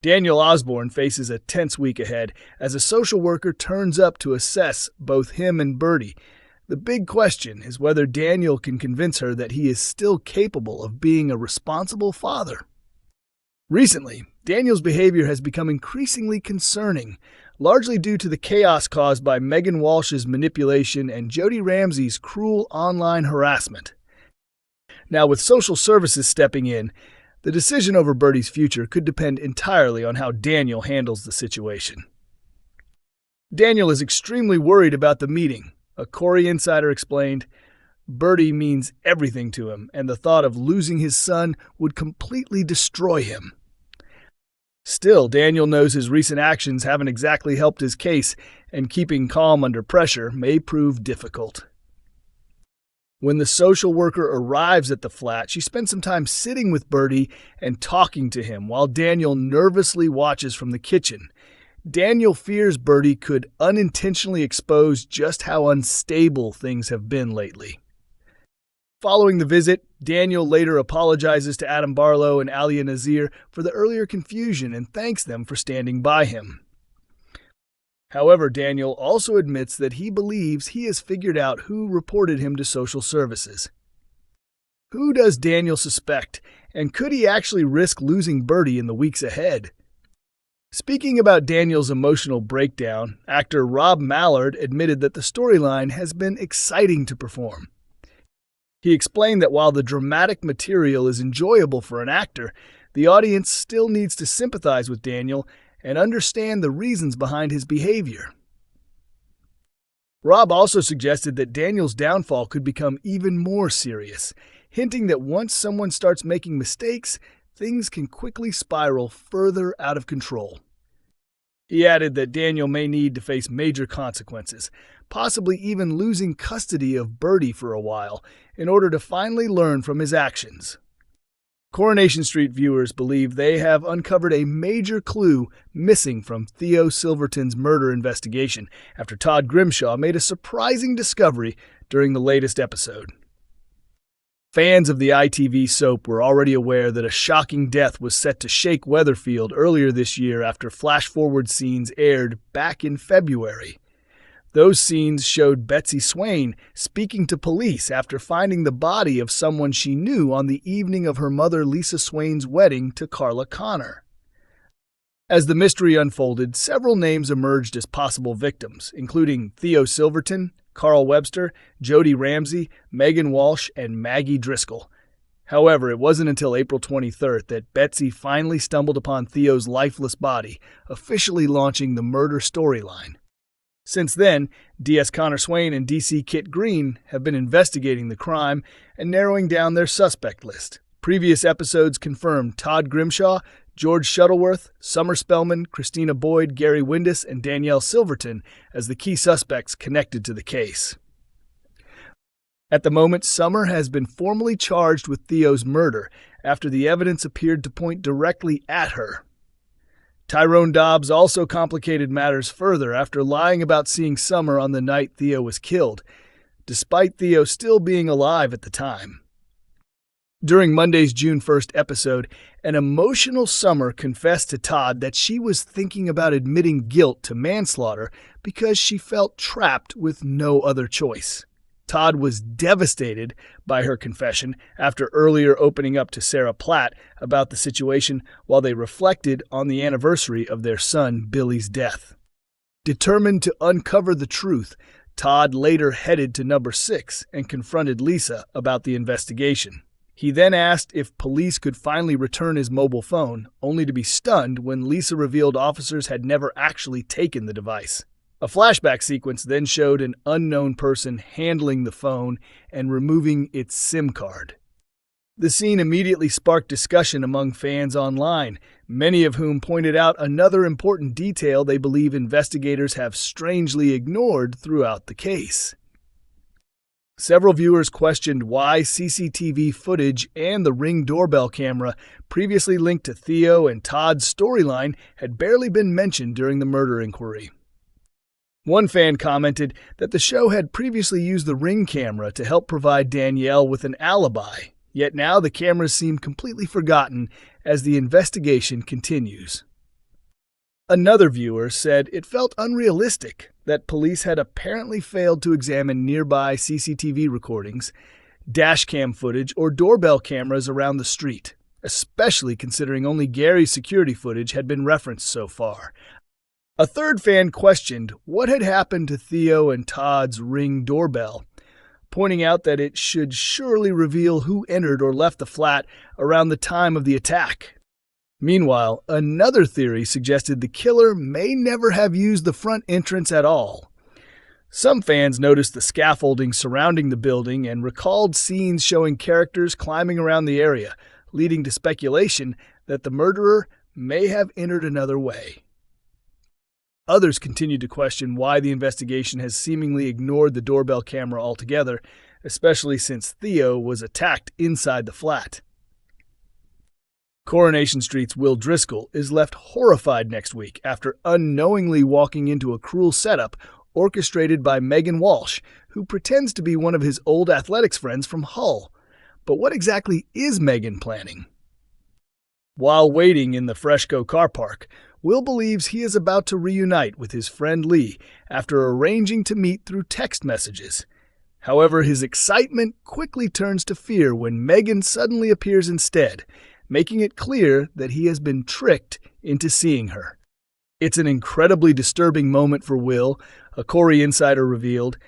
Daniel Osbourne faces a tense week ahead as a social worker turns up to assess both him and Bertie. The big question is whether Daniel can convince her that he is still capable of being a responsible father. Recently, Daniel's behavior has become increasingly concerning, largely due to the chaos caused by Megan Walsh's manipulation and Jodie Ramsey's cruel online harassment. Now, with social services stepping in, the decision over Bertie's future could depend entirely on how Daniel handles the situation. Daniel is extremely worried about the meeting. A Corrie insider explained, "Bertie means everything to him, and the thought of losing his son would completely destroy him." Still, Daniel knows his recent actions haven't exactly helped his case, and keeping calm under pressure may prove difficult. When the social worker arrives at the flat, she spends some time sitting with Bertie and talking to him while Daniel nervously watches from the kitchen. Daniel fears Bertie could unintentionally expose just how unstable things have been lately. Following the visit, Daniel later apologizes to Adam Barlow and Alya Nazir for the earlier confusion and thanks them for standing by him. However, Daniel also admits that he believes he has figured out who reported him to social services. Who does Daniel suspect, and could he actually risk losing Bertie in the weeks ahead? Speaking about Daniel's emotional breakdown, actor Rob Mallard admitted that the storyline has been exciting to perform. He explained that while the dramatic material is enjoyable for an actor, the audience still needs to sympathize with Daniel and understand the reasons behind his behavior. Rob also suggested that Daniel's downfall could become even more serious, hinting that once someone starts making mistakes, things can quickly spiral further out of control. He added that Daniel may need to face major consequences, possibly even losing custody of Bertie for a while, in order to finally learn from his actions. Coronation Street viewers believe they have uncovered a major clue missing from Theo Silverton's murder investigation after Todd Grimshaw made a surprising discovery during the latest episode. Fans of the ITV soap were already aware that a shocking death was set to shake Weatherfield earlier this year after flash-forward scenes aired back in February. Those scenes showed Betsy Swain speaking to police after finding the body of someone she knew on the evening of her mother Lisa Swain's wedding to Carla Connor. As the mystery unfolded, several names emerged as possible victims, including Theo Silverton, Carl Webster, Jodie Ramsey, Megan Walsh, and Maggie Driscoll. However, it wasn't until April 23rd that Betsy finally stumbled upon Theo's lifeless body, officially launching the murder storyline. Since then, D.S. Connor Swain and D.C. Kit Green have been investigating the crime and narrowing down their suspect list. Previous episodes confirmed Todd Grimshaw, George Shuttleworth, Summer Spellman, Christina Boyd, Gary Windus, and Danielle Silverton as the key suspects connected to the case. At the moment, Summer has been formally charged with Theo's murder after the evidence appeared to point directly at her. Tyrone Dobbs also complicated matters further after lying about seeing Summer on the night Theo was killed, despite Theo still being alive at the time. During Monday's June 1st episode, an emotional Summer confessed to Todd that she was thinking about admitting guilt to manslaughter because she felt trapped with no other choice. Todd was devastated by her confession after earlier opening up to Sarah Platt about the situation while they reflected on the anniversary of their son Billy's death. Determined to uncover the truth, Todd later headed to number 6 and confronted Lisa about the investigation. He then asked if police could finally return his mobile phone, only to be stunned when Lisa revealed officers had never actually taken the device. A flashback sequence then showed an unknown person handling the phone and removing its SIM card. The scene immediately sparked discussion among fans online, many of whom pointed out another important detail they believe investigators have strangely ignored throughout the case. Several viewers questioned why CCTV footage and the Ring doorbell camera previously linked to Theo and Todd's storyline had barely been mentioned during the murder inquiry. One fan commented that the show had previously used the Ring camera to help provide Danielle with an alibi, yet now the cameras seem completely forgotten as the investigation continues. Another viewer said it felt unrealistic that police had apparently failed to examine nearby CCTV recordings, dashcam footage, or doorbell cameras around the street, especially considering only Gary's security footage had been referenced so far. A third fan questioned what had happened to Theo and Todd's Ring doorbell, pointing out that it should surely reveal who entered or left the flat around the time of the attack. Meanwhile, another theory suggested the killer may never have used the front entrance at all. Some fans noticed the scaffolding surrounding the building and recalled scenes showing characters climbing around the area, leading to speculation that the murderer may have entered another way. Others continued to question why the investigation has seemingly ignored the doorbell camera altogether, especially since Theo was attacked inside the flat. Coronation Street's Will Driscoll is left horrified next week after unknowingly walking into a cruel setup orchestrated by Megan Walsh, who pretends to be one of his old athletics friends from Hull. But what exactly is Megan planning? While waiting in the Freshco car park, Will believes he is about to reunite with his friend Lee after arranging to meet through text messages. However, his excitement quickly turns to fear when Megan suddenly appears instead, making it clear that he has been tricked into seeing her. It's an incredibly disturbing moment for Will, a Corrie insider revealed.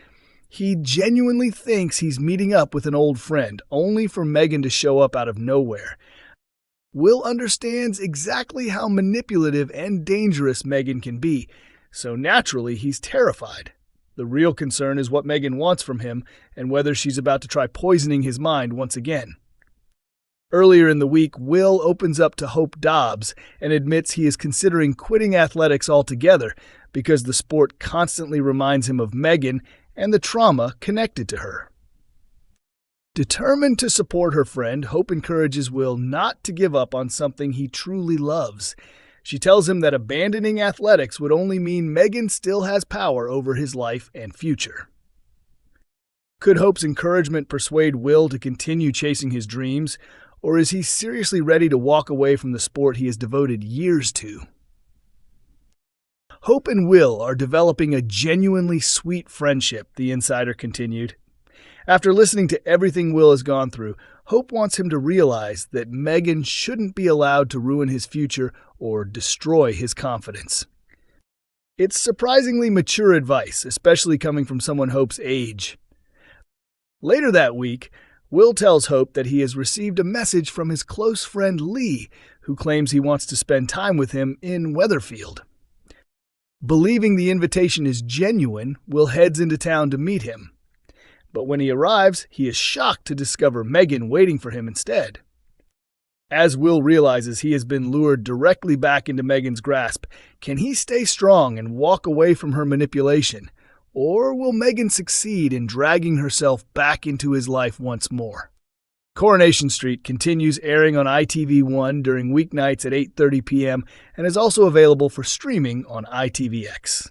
He genuinely thinks he's meeting up with an old friend, only for Megan to show up out of nowhere. Will understands exactly how manipulative and dangerous Megan can be, so naturally he's terrified. The real concern is what Megan wants from him and whether she's about to try poisoning his mind once again. Earlier in the week, Will opens up to Hope Dobbs and admits he is considering quitting athletics altogether because the sport constantly reminds him of Megan and the trauma connected to her. Determined to support her friend, Hope encourages Will not to give up on something he truly loves. She tells him that abandoning athletics would only mean Megan still has power over his life and future. Could Hope's encouragement persuade Will to continue chasing his dreams, or is he seriously ready to walk away from the sport he has devoted years to? Hope and Will are developing a genuinely sweet friendship, the insider continued. After listening to everything Will has gone through, Hope wants him to realize that Megan shouldn't be allowed to ruin his future or destroy his confidence. It's surprisingly mature advice, especially coming from someone Hope's age. Later that week, Will tells Hope that he has received a message from his close friend Lee, who claims he wants to spend time with him in Weatherfield. Believing the invitation is genuine, Will heads into town to meet him. But when he arrives, he is shocked to discover Megan waiting for him instead. As Will realizes he has been lured directly back into Megan's grasp, can he stay strong and walk away from her manipulation? Or will Megan succeed in dragging herself back into his life once more? Coronation Street continues airing on ITV1 during weeknights at 8:30 p.m. and is also available for streaming on ITVX.